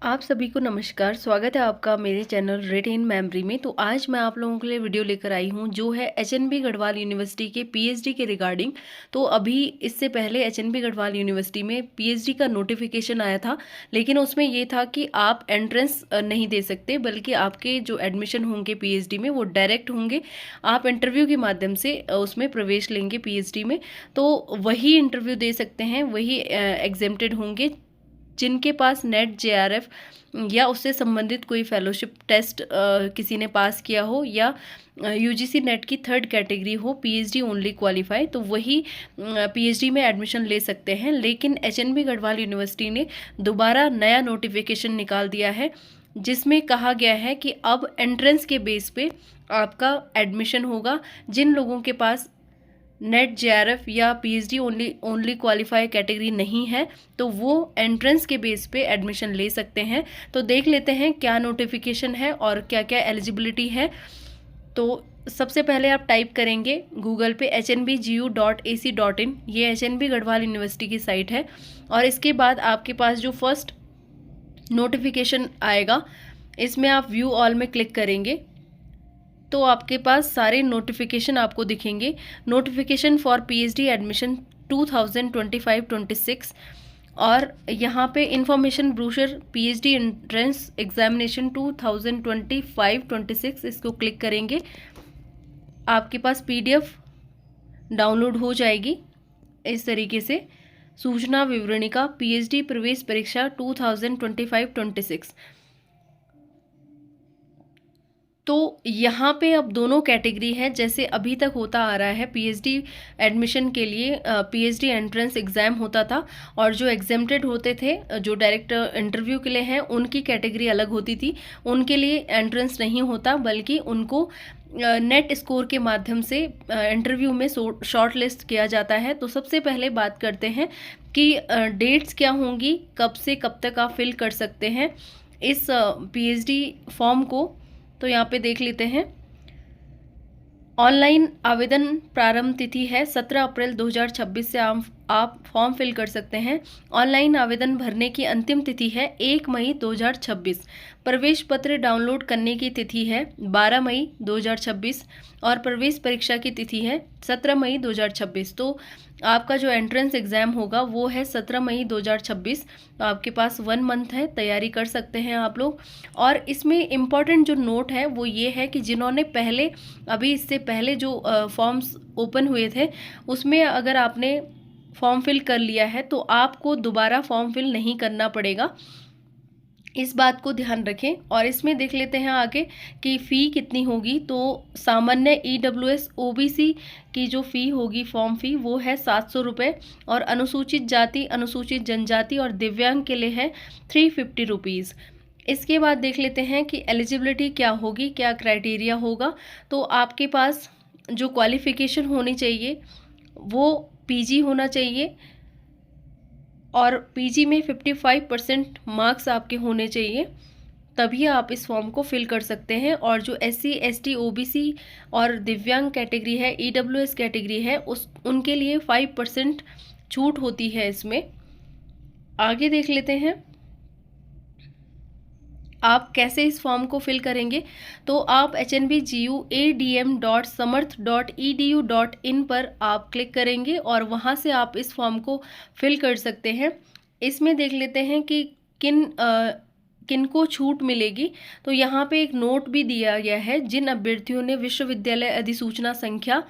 आप सभी को नमस्कार। स्वागत है आपका मेरे चैनल रिटेन मेमोरी में। तो आज मैं आप लोगों के लिए वीडियो लेकर आई हूं जो है एचएनबी गढ़वाल यूनिवर्सिटी के पीएचडी के रिगार्डिंग। तो अभी इससे पहले एचएनबी गढ़वाल यूनिवर्सिटी में पीएचडी का नोटिफिकेशन आया था, लेकिन उसमें ये था कि आप एंट्रेंस नहीं दे सकते, बल्कि आपके जो एडमिशन होंगे पीएचडी में वो डायरेक्ट होंगे। आप इंटरव्यू के माध्यम से उसमें प्रवेश लेंगे पीएचडी में। तो वही इंटरव्यू दे सकते हैं, वही एग्जेम्प्टेड होंगे जिनके पास नेट जेआरएफ या उससे संबंधित कोई फेलोशिप टेस्ट किसी ने पास किया हो या यूजीसी नेट की थर्ड कैटेगरी हो, पीएचडी ओनली क्वालिफाई, तो वही पीएचडी में एडमिशन ले सकते हैं। लेकिन एचएनबी गढ़वाल यूनिवर्सिटी ने दोबारा नया नोटिफिकेशन निकाल दिया है जिसमें कहा गया है कि अब एंट्रेंस के बेस पे आपका एडमिशन होगा। जिन लोगों के पास नेट जेआरएफ या पीएचडी ओनली क्वालिफाई कैटेगरी नहीं है तो वो एंट्रेंस के बेस पे एडमिशन ले सकते हैं। तो देख लेते हैं क्या नोटिफिकेशन है और क्या क्या एलिजिबिलिटी है। तो सबसे पहले आप टाइप करेंगे गूगल पे hnbgu.ac.in, ये एचएनबी गढ़वाल यूनिवर्सिटी की साइट है। और इसके बाद आपके पास जो फर्स्ट नोटिफिकेशन आएगा इसमें आप व्यू ऑल में क्लिक करेंगे तो आपके पास सारे नोटिफिकेशन आपको दिखेंगे। नोटिफिकेशन फॉर पीएचडी एडमिशन 2025-26 और यहाँ पे information brochure PhD entrance examination 2025-26, इसको क्लिक करेंगे। आपके पास पीडीएफ डाउनलोड हो जाएगी इस तरीके से। सूचना विवरणिका पीएचडी प्रवेश परीक्षा 2025-26। तो यहाँ पे अब दोनों कैटेगरी है, जैसे अभी तक होता आ रहा है। पीएचडी एडमिशन के लिए पीएचडी एंट्रेंस एग्ज़ाम होता था और जो एग्जेम्प्टेड होते थे, जो डायरेक्ट इंटरव्यू के लिए हैं, उनकी कैटेगरी अलग होती थी। उनके लिए एंट्रेंस नहीं होता, बल्कि उनको नेट स्कोर के माध्यम से इंटरव्यू में शॉर्ट लिस्ट किया जाता है। तो सबसे पहले बात करते हैं कि डेट्स क्या होंगी, कब से कब तक आप फिल कर सकते हैं इस पीएचडी फॉर्म को। तो यहाँ पे देख लेते हैं। ऑनलाइन आवेदन प्रारंभ तिथि है 17 अप्रैल 2026 से आप फॉर्म फिल कर सकते हैं। ऑनलाइन आवेदन भरने की अंतिम तिथि है 1 मई 2026। प्रवेश पत्र डाउनलोड करने की तिथि है 12 मई 2026 और प्रवेश परीक्षा की तिथि है 17 मई 2026। तो आपका जो एंट्रेंस एग्ज़ाम होगा वो है 17 मई 2026। तो आपके पास 1 मंथ है, तैयारी कर सकते हैं आप लोग। और इसमें इम्पॉर्टेंट जो नोट है वो ये है कि जिन्होंने पहले अभी इससे पहले जो फॉर्म्स ओपन हुए थे उसमें अगर आपने फॉर्म फिल कर लिया है तो आपको दोबारा फॉर्म फिल नहीं करना पड़ेगा, इस बात को ध्यान रखें। और इसमें देख लेते हैं आगे कि फ़ी कितनी होगी। तो सामान्य ईडब्ल्यूएस ओबीसी की जो फ़ी होगी, फॉर्म फ़ी, वो है 700 रुपये और अनुसूचित जाति, अनुसूचित जनजाति और दिव्यांग के लिए है 350 रुपीज़। इसके बाद देख लेते हैं कि एलिजिबिलिटी क्या होगी, क्या क्राइटेरिया होगा। तो आपके पास जो क्वालिफ़िकेशन होनी चाहिए वो पीजी होना चाहिए और पीजी में 55% मार्क्स आपके होने चाहिए, तभी आप इस फॉर्म को फिल कर सकते हैं। और जो एससी, एसटी, ओबीसी और दिव्यांग कैटेगरी है, ईडब्ल्यूएस कैटेगरी है, उनके लिए 5% छूट होती है इसमें। आगे देख लेते हैं आप कैसे इस फॉर्म को फिल करेंगे। तो आप hnbguadm.samarth.edu.in पर आप क्लिक करेंगे और वहाँ से आप इस फॉर्म को फिल कर सकते हैं। इसमें देख लेते हैं कि किन को छूट मिलेगी। तो यहाँ पे एक नोट भी दिया गया है, जिन अभ्यर्थियों ने विश्वविद्यालय अधिसूचना संख्या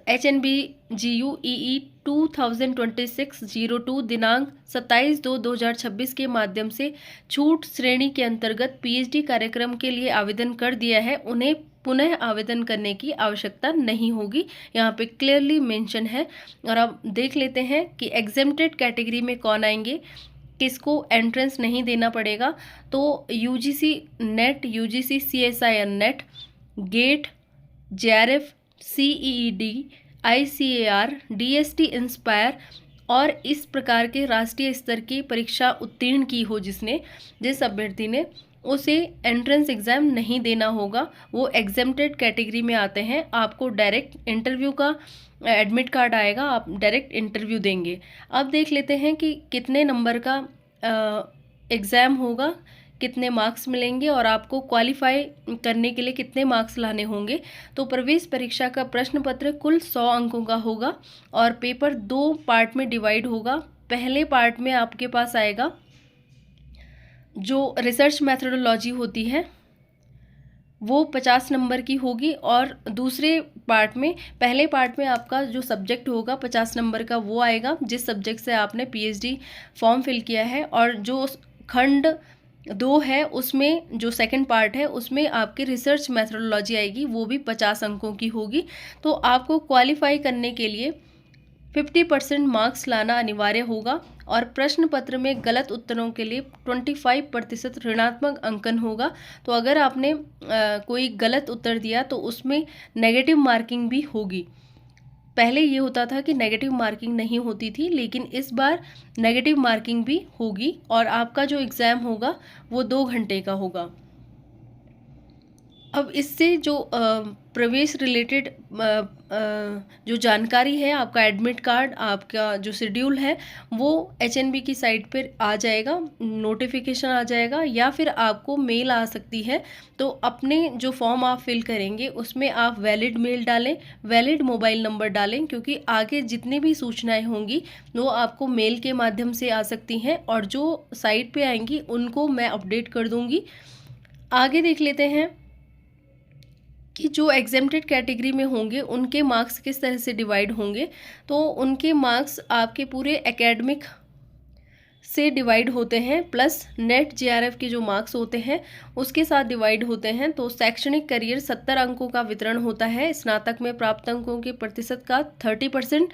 HNBGUEE 2026-02 दिनांक 27/2/2026 के माध्यम से छूट श्रेणी के अंतर्गत पीएचडी कार्यक्रम के लिए आवेदन कर दिया है, उन्हें पुनः आवेदन करने की आवश्यकता नहीं होगी, यहाँ पे क्लियरली मेंशन है। और अब देख लेते हैं कि एग्जेम्प्टेड कैटेगरी में कौन आएंगे, किसको एंट्रेंस नहीं देना पड़ेगा। तो UGC NET, UGC CSIR NET, GATE, JRF, CEED, ICAR, DST INSPIRE और इस प्रकार के राष्ट्रीय स्तर की परीक्षा उत्तीर्ण की हो जिस अभ्यर्थी ने, उसे एंट्रेंस एग्ज़ाम नहीं देना होगा। वो एग्जेम्प्टेड कैटेगरी में आते हैं। आपको डायरेक्ट इंटरव्यू का एडमिट कार्ड आएगा, आप डायरेक्ट इंटरव्यू देंगे। अब देख लेते हैं कि कितने नंबर का एग्ज़ाम होगा, कितने मार्क्स मिलेंगे और आपको क्वालिफाई करने के लिए कितने मार्क्स लाने होंगे। तो प्रवेश परीक्षा का प्रश्न पत्र कुल 100 अंकों का होगा और पेपर 2 पार्ट में डिवाइड होगा। पहले पार्ट में आपके पास आएगा जो रिसर्च मैथडोलॉजी होती है वो 50 नंबर की होगी और दूसरे पार्ट में, पहले पार्ट में आपका जो सब्जेक्ट होगा 50 नंबर का वो आएगा जिस सब्जेक्ट से आपने पीएचडी फॉर्म फिल किया है, और जो खंड 2 है उसमें जो सेकंड पार्ट है उसमें आपकी रिसर्च मैथडोलॉजी आएगी, वो भी 50 अंकों की होगी। तो आपको क्वालिफाई करने के लिए 50% मार्क्स लाना अनिवार्य होगा और प्रश्न पत्र में गलत उत्तरों के लिए 25% ऋणात्मक अंकन होगा। तो अगर आपने कोई गलत उत्तर दिया तो उसमें नेगेटिव मार्किंग भी होगी। पहले ये होता था कि नेगेटिव मार्किंग नहीं होती थी, लेकिन इस बार नेगेटिव मार्किंग भी होगी और आपका जो एग्ज़ाम होगा वो 2 घंटे का होगा। अब इससे जो प्रवेश रिलेटेड जो जानकारी है, आपका एडमिट कार्ड, आपका जो शेड्यूल है वो एचएनबी की साइट पर आ जाएगा, नोटिफिकेशन आ जाएगा या फिर आपको मेल आ सकती है। तो अपने जो फॉर्म आप फिल करेंगे उसमें आप वैलिड मेल डालें, वैलिड मोबाइल नंबर डालें, क्योंकि आगे जितनी भी सूचनाएं होंगी वो आपको मेल के माध्यम से आ सकती हैं और जो साइट पे आएंगी उनको मैं अपडेट कर दूंगी। आगे देख लेते हैं कि जो एग्जेम्प्टेड कैटेगरी में होंगे उनके मार्क्स किस तरह से डिवाइड होंगे। तो उनके मार्क्स आपके पूरे एकेडमिक से डिवाइड होते हैं प्लस नेट जेआरएफ के जो मार्क्स होते हैं उसके साथ डिवाइड होते हैं। तो शैक्षणिक करियर 70 अंकों का वितरण होता है, स्नातक में प्राप्त अंकों के प्रतिशत का 30%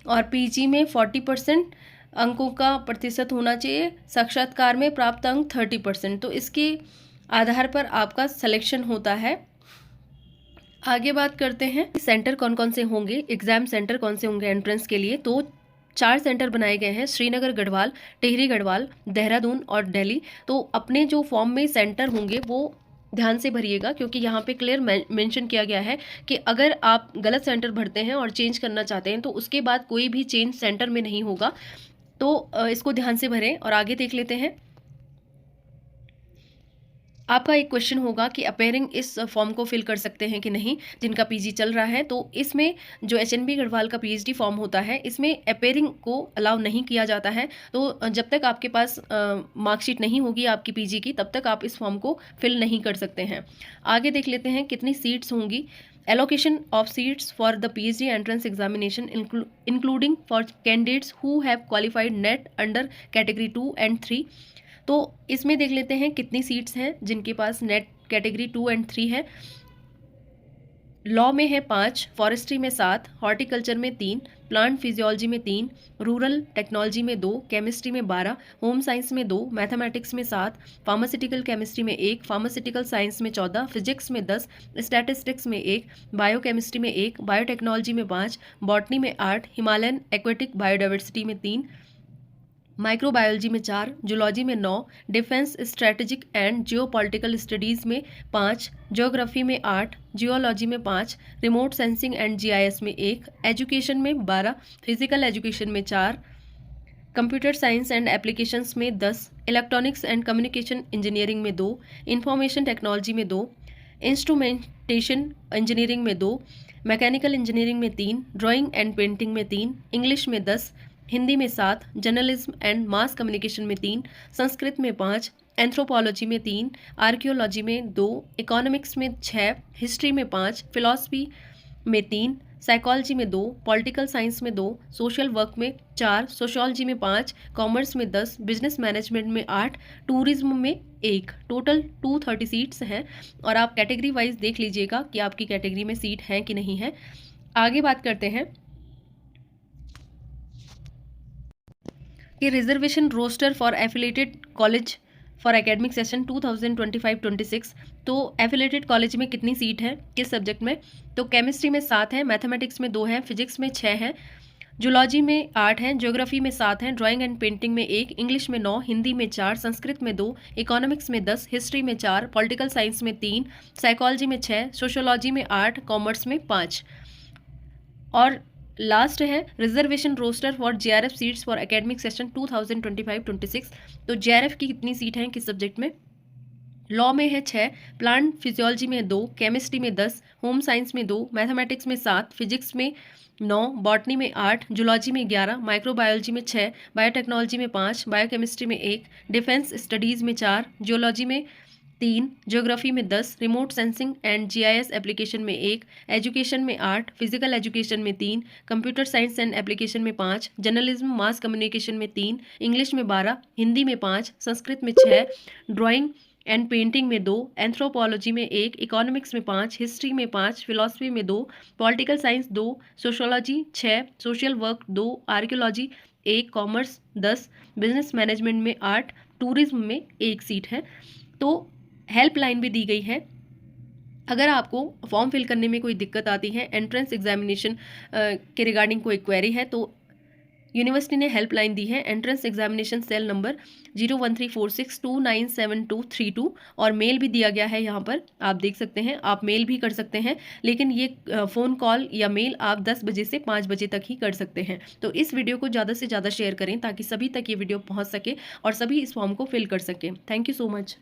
और पीजी में 40% अंकों का प्रतिशत होना चाहिए, साक्षात्कार में प्राप्त अंक 30%। तो इसके आधार पर आपका सिलेक्शन होता है। आगे बात करते हैं सेंटर कौन कौन से होंगे, एग्जाम सेंटर कौन से होंगे एंट्रेंस के लिए। तो 4 सेंटर बनाए गए हैं, श्रीनगर गढ़वाल, टिहरी गढ़वाल, देहरादून और दिल्ली। तो अपने जो फॉर्म में सेंटर होंगे वो ध्यान से भरिएगा, क्योंकि यहाँ पे क्लियर मेंशन किया गया है कि अगर आप गलत सेंटर भरते हैं और चेंज करना चाहते हैं तो उसके बाद कोई भी चेंज सेंटर में नहीं होगा। तो इसको ध्यान से भरें। और आगे देख लेते हैं, आपका एक क्वेश्चन होगा कि अपेयरिंग इस फॉर्म को फिल कर सकते हैं कि नहीं, जिनका पीजी चल रहा है। तो इसमें जो एचएनबी गढ़वाल का पीएचडी फॉर्म होता है इसमें अपेयरिंग को अलाउ नहीं किया जाता है। तो जब तक आपके पास मार्कशीट नहीं होगी आपकी पीजी की तब तक आप इस फॉर्म को फिल नहीं कर सकते हैं। आगे देख लेते हैं कितनी सीट्स होंगी। Allocation of seats for the PhD entrance examination including for candidates who have qualified net under category 2 and 3। तो इसमें देख लेते हैं कितनी सीट्स हैं जिनके पास नेट कैटेगरी 2 एंड 3 है। लॉ में है 5, फॉरेस्ट्री में 7, हॉर्टिकल्चर में 3, प्लांट फिजियोलॉजी में 3, रूरल टेक्नोलॉजी में 2, केमिस्ट्री में 12, होम साइंस में 2, मैथमेटिक्स में 7, फार्मास्यूटिकल केमिस्ट्री में 1, फार्मास्यूटिकल साइंस में 14, फिजिक्स में 10, स्टैटिस्टिक्स में 1, बायोकेमिस्ट्री में 1, बायोटेक्नोलॉजी में 5, बॉटनी में 8, हिमालयन एक्वेटिक बायोडाइवर्सिटी में 3, माइक्रोबायोलॉजी में 4, जूलॉजी में 9, defence strategic and geopolitical studies में 5, ज्योग्राफी में 8, जियोलॉजी में 5, रिमोट सेंसिंग एंड जीआईएस में 1, एजुकेशन में 12, फिजिकल एजुकेशन में 4, कंप्यूटर साइंस एंड एप्लीकेशंस में 10, इलेक्ट्रॉनिक्स एंड कम्युनिकेशन इंजीनियरिंग में 2, इंफॉर्मेशन टेक्नोलॉजी में 2, इंस्ट्रूमेंटेशन इंजीनियरिंग में 2, मैकेनिकल इंजीनियरिंग में 3, ड्राइंग एंड पेंटिंग में 3, इंग्लिश में 10, हिंदी में 7, जर्नलिज्म एंड मास कम्युनिकेशन में 3, संस्कृत में 5, एंथ्रोपोलॉजी में 3, आर्कियोलॉजी में 2, इकोनॉमिक्स में 6, हिस्ट्री में 5, फिलॉसफी में 3, साइकोलॉजी में 2, पॉलिटिकल साइंस में 2, सोशल वर्क में 4, सोशियोलॉजी में 5, कॉमर्स में 10, बिजनेस मैनेजमेंट में 8, टूरिज्म में 1। टोटल 230 सीट्स हैं और आप कैटेगरी वाइज देख लीजिएगा कि आपकी कैटेगरी में सीट है कि नहीं है। आगे बात करते हैं कि reservation roster for affiliated college for academic session 2025-26। तो एफिलेटेड कॉलेज में कितनी सीट है किस सब्जेक्ट में। तो केमिस्ट्री में 7 है, मैथमेटिक्स में 2 है, फिजिक्स में 6 है, जूलॉजी में 8 है, ज्योग्राफी में 7 है, ड्राइंग एंड पेंटिंग में 1, इंग्लिश में 9, हिंदी में 4, संस्कृत में 2, इकोनॉमिक्स में 10, हिस्ट्री में 4, पॉलिटिकल साइंस में 3, साइकोलॉजी में 6, सोशियोलॉजी में 8, कॉमर्स में 5। और लास्ट है reservation roster for JRF seats for academic session 2025-26। तो JRF की कितनी सीट हैं किस सब्जेक्ट में? लॉ में है 6, प्लांट फिजियोलॉजी में 2, केमिस्ट्री में 10, होम साइंस में 2, मैथमेटिक्स में 7, फिजिक्स में 9, बॉटनी में 8, जूलॉजी में 11, माइक्रोबायोलॉजी में 6, बायोटेक्नोलॉजी में 5, बायोकेमिस्ट्री में 1, डिफेंस स्टडीज़ में 4, जियोलॉजी में 3, ज्योग्राफी में 10, remote sensing and GIS application में 1, एजुकेशन में 8, फिजिकल एजुकेशन में 3, कंप्यूटर साइंस एंड एप्लीकेशन में 5, जर्नलिज्म मास कम्युनिकेशन में 3, इंग्लिश में 12, हिंदी में 5, संस्कृत में 6, ड्राइंग एंड पेंटिंग में 2, एंथ्रोपोलॉजी में 1, इकोनॉमिक्स में 5, हिस्ट्री में 5, फिलॉसफी में 2, political science 2, sociology 6, social work 2, archaeology 1, commerce 10, business management में 8, टूरिज्म में 1 सीट है। तो हेल्पलाइन भी दी गई है। अगर आपको फॉर्म फिल करने में कोई दिक्कत आती है, एंट्रेंस एग्जामिनेशन के रिगार्डिंग कोई क्वेरी है, तो यूनिवर्सिटी ने हेल्पलाइन दी है। एंट्रेंस एग्जामिनेशन सेल नंबर 01346297232 और मेल भी दिया गया है यहाँ पर, आप देख सकते हैं। आप मेल भी कर सकते हैं, लेकिन ये फ़ोन कॉल या मेल आप 10 बजे से 5 बजे तक ही कर सकते हैं। तो इस वीडियो को ज़्यादा से ज़्यादा शेयर करें ताकि सभी तक ये वीडियो पहुँच सके और सभी इस फॉर्म को फिल कर सकें। Thank you so much.